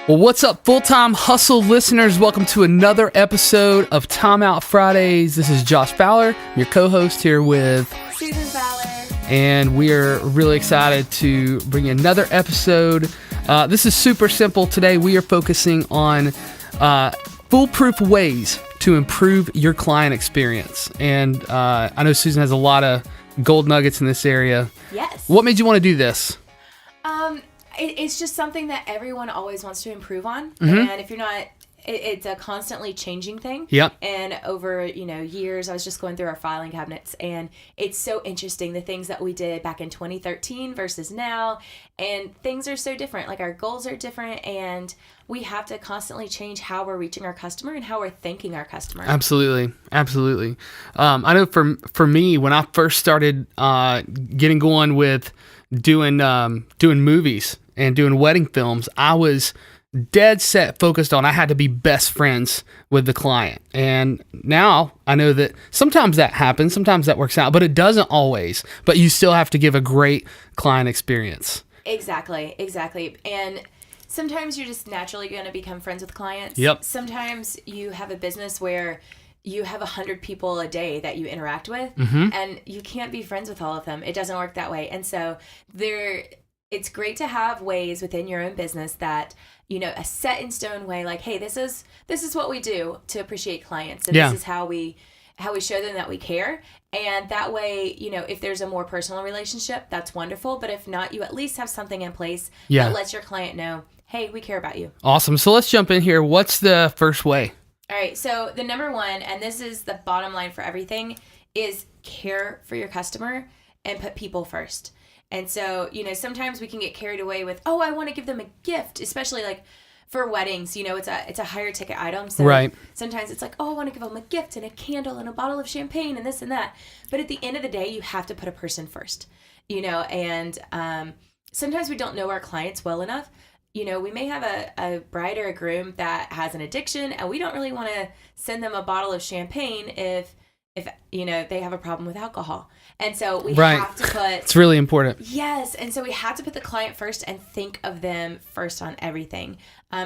Well, what's up, full-time hustle listeners? Welcome to another episode of Time Out Fridays. This is Josh Fowler, your co-host here with Susan Fowler. And we're really excited to bring you another episode. This is super simple. Today we are focusing on foolproof ways to improve your client experience. And I know Susan has a lot of gold nuggets in this area. Yes. What made you want to do this? It's just something that everyone always wants to improve on. Mm-hmm. And if you're not, it's a constantly changing thing. Yep. And over, years, I was just going through our filing cabinets, and it's so interesting, the things that we did back in 2013 versus now. And things are so different. Like, our goals are different, and we have to constantly change how we're reaching our customer and how we're thanking our customer. Absolutely. I know for me, when I first started getting going with doing movies and doing wedding films, I was dead set focused on I had to be best friends with the client. And now I know that sometimes that happens, sometimes that works out, but it doesn't always. But you still have to give a great client experience. Exactly. And sometimes you're just naturally going to become friends with clients. Yep. Sometimes you have a business where you have 100 people a day that you interact with, Mm-hmm. and you can't be friends with all of them. It doesn't work that way. And so it's great to have ways within your own business that, a set in stone way, like, hey, this is what we do to appreciate clients. And This is how we show them that we care. And that way, if there's a more personal relationship, that's wonderful. But if not, you at least have something in place that lets your client know, hey, we care about you. Awesome. So let's jump in here. What's the first way? All right. So the number one, and this is the bottom line for everything, is care for your customer and put people first. And so, sometimes we can get carried away with, oh, I want to give them a gift, especially like for weddings, it's a higher ticket item. So right. Sometimes it's like, oh, I want to give them a gift and a candle and a bottle of champagne and this and that. But at the end of the day, you have to put a person first, and sometimes we don't know our clients well enough. We may have a bride or a groom that has an addiction, and we don't really want to send them a bottle of champagne if they have a problem with alcohol. And so we have to put... It's really important. Yes. And so we have to put the client first and think of them first on everything,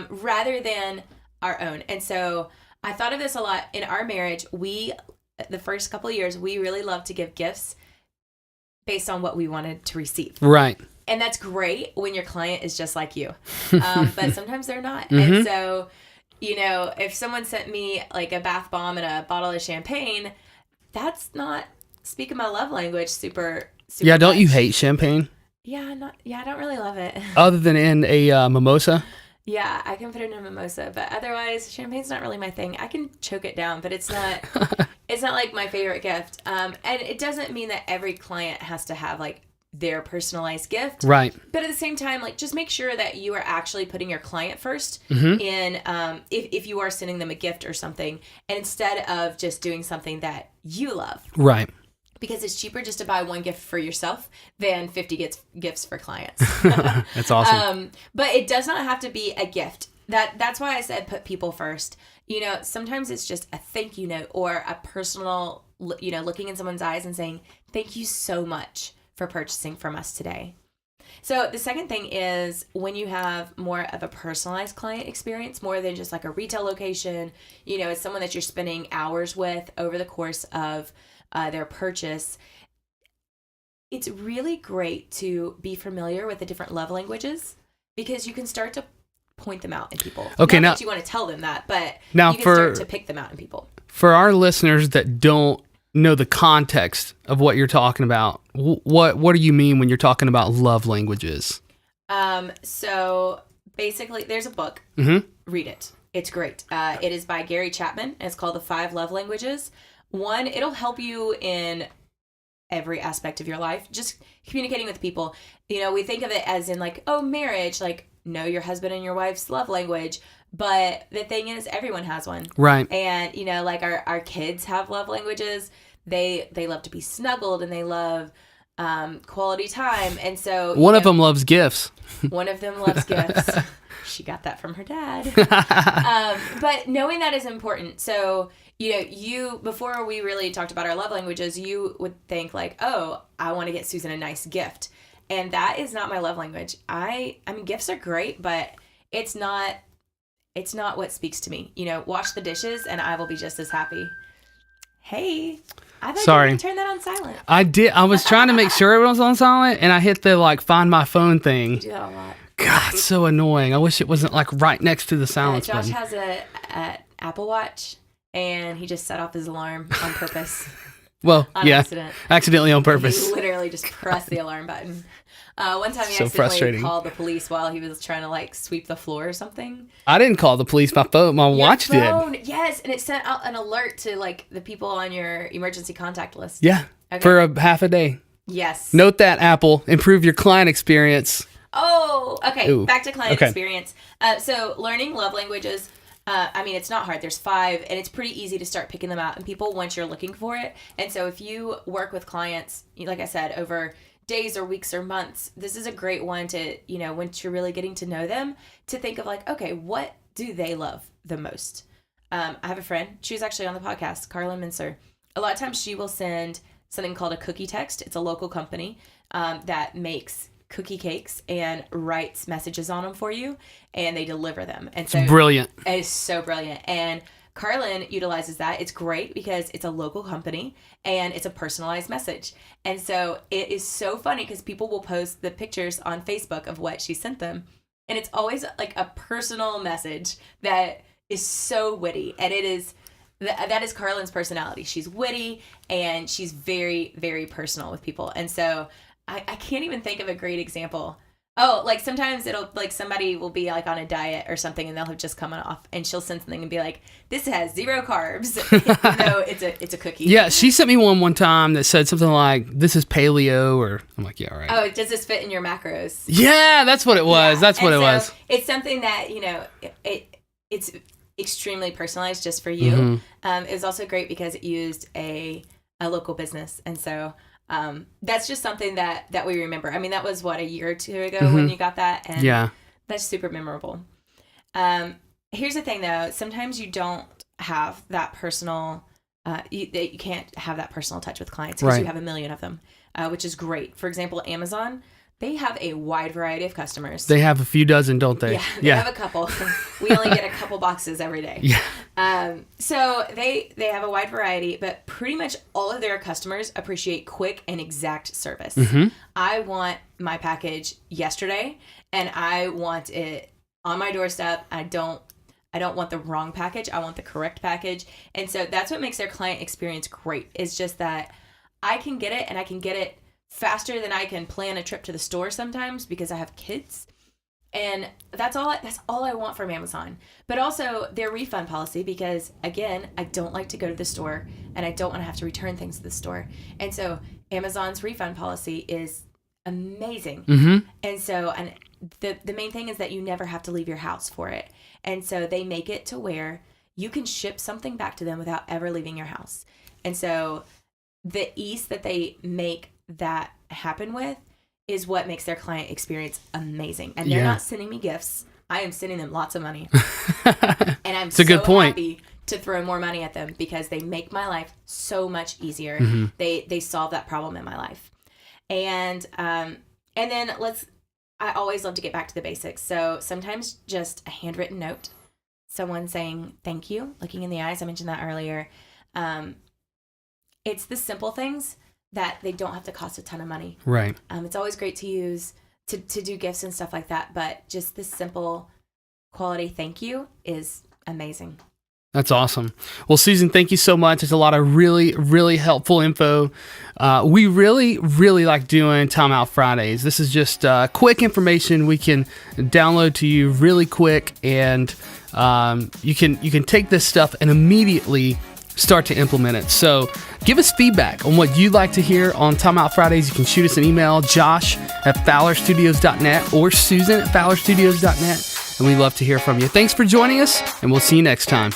rather than our own. And so I thought of this a lot in our marriage. The first couple of years, we really loved to give gifts based on what we wanted to receive. Right. And that's great when your client is just like you. But sometimes they're not. Mm-hmm. And so, if someone sent me like a bath bomb and a bottle of champagne, that's not speaking my love language super Yeah, don't much. you hate champagne? Yeah, I don't really love it. Other than in a mimosa? Yeah, I can put it in a mimosa, but otherwise, champagne's not really my thing. I can choke it down, but it's not it's not like my favorite gift. And it doesn't mean that every client has to have like their personalized gift. Right. But at the same time, like, just make sure that you are actually putting your client first Mm-hmm. in if you are sending them a gift or something, and instead of just doing something that you love. Right. Because it's cheaper just to buy one gift for yourself than 50 gifts for clients. That's awesome. But it does not have to be a gift. That's why I said put people first. Sometimes it's just a thank you note or a personal, looking in someone's eyes and saying, thank you so much for purchasing from us today. So the second thing is when you have more of a personalized client experience, more than just like a retail location, it's someone that you're spending hours with over the course of their purchase. It's really great to be familiar with the different love languages, because you can start to point them out in people. Okay, Not now that you want to tell them that, but now you can start to pick them out in people. For our listeners that don't know the context of what you're talking about, what do you mean when you're talking about love languages? So basically, there's a book. Mm-hmm. Read it. It's great. It is by Gary Chapman, and it's called The 5 Love Languages. One, it'll help you in every aspect of your life, just communicating with people. We think of it as in like, oh, marriage, like know your husband and your wife's love language. But the thing is, everyone has one. Right. And, like our kids have love languages. They love to be snuggled, and they love quality time. And so one of them loves gifts. One of them loves gifts. She got that from her dad. But knowing that is important. So, you, before we really talked about our love languages, you would think like, oh, I want to get Susan a nice gift. And that is not my love language. I mean, gifts are great, but it's not what speaks to me. Wash the dishes and I will be just as happy. Hey, I thought you were going to turn that on silent. I did. I was trying to make sure it was on silent, and I hit the find my phone thing. You do that a lot. God, it's so annoying. I wish it wasn't right next to the silence Josh button. has a Apple Watch, and he just set off his alarm on purpose. Well, on accident. Accidentally on purpose. He literally just pressed the alarm button. One time he So accidentally called the police while he was trying to sweep the floor or something. I didn't call the police. My watch did. Yes, and it sent out an alert to the people on your emergency contact list. Yeah, okay. For a half a day. Yes. Note that, Apple. Improve your client experience. Oh, okay. Ooh. Back to client experience. So learning love languages. It's not hard. There's 5, and it's pretty easy to start picking them out in people once you're looking for it. And so if you work with clients, like I said, over days or weeks or months, this is a great one to, once you're really getting to know them, to think of okay, what do they love the most? I have a friend. She was actually on the podcast, Carla Mincer. A lot of times she will send something called a cookie text. It's a local company that makes cookie cakes and writes messages on them for you, and they deliver them. And so it's brilliant. It is so brilliant. And Carlin utilizes that. It's great because it's a local company and it's a personalized message. And so it is so funny because people will post the pictures on Facebook of what she sent them. And it's always a personal message that is so witty. And that is Carlin's personality. She's witty and she's very, very personal with people. And so I can't even think of a great example. Oh, sometimes it'll somebody will be on a diet or something and they'll have just come off and she'll send something and be like, this has 0 carbs. No, it's a cookie. Yeah, she sent me one time that said something like, this is paleo, or I'm like, yeah, all right. Oh, does this fit in your macros? Yeah, that's what it was. Yeah. That's what it was. It's something that, it's extremely personalized just for you. Mm-hmm. It was also great because it used a local business. And so that's just something that we remember. That was a year or 2 ago when you got that, and that's super memorable. Here's the thing though, sometimes you don't have that personal you can't have that personal touch with clients because you have a million of them, which is great. For example, Amazon, they have a wide variety of customers. They have a few dozen, don't they? Yeah, they have a couple. We only get a couple boxes every day. Yeah. So they have a wide variety, but pretty much all of their customers appreciate quick and exact service. Mm-hmm. I want my package yesterday, and I want it on my doorstep. I don't want the wrong package. I want the correct package. And so that's what makes their client experience great. It's just that I can get it, and I can get it faster than I can plan a trip to the store sometimes because I have kids. And that's all I want from Amazon. But also their refund policy, because again, I don't like to go to the store and I don't want to have to return things to the store. And so Amazon's refund policy is amazing. Mm-hmm. And so the main thing is that you never have to leave your house for it. And so they make it to where you can ship something back to them without ever leaving your house. And so the ease that they make that happen with is what makes their client experience amazing. And they're not sending me gifts. I am sending them lots of money. And I'm happy to throw more money at them because they make my life so much easier. Mm-hmm. They solve that problem in my life. And then I always love to get back to the basics. So sometimes just a handwritten note, someone saying thank you, looking in the eyes. I mentioned that earlier. It's the simple things that they don't have to cost a ton of money. Right. It's always great to use to do gifts and stuff like that, but just this simple quality thank you is amazing. That's awesome. Well, Susan, thank you so much. It's a lot of really, really helpful info. We really, really like doing Timeout Fridays. This is just quick information we can download to you really quick, and you can take this stuff and immediately start to implement it. So give us feedback on what you'd like to hear on Timeout Fridays. You can shoot us an email, josh@fowlerstudios.net or susan@fowlerstudios.net, and we'd love to hear from you. Thanks for joining us, and we'll see you next time.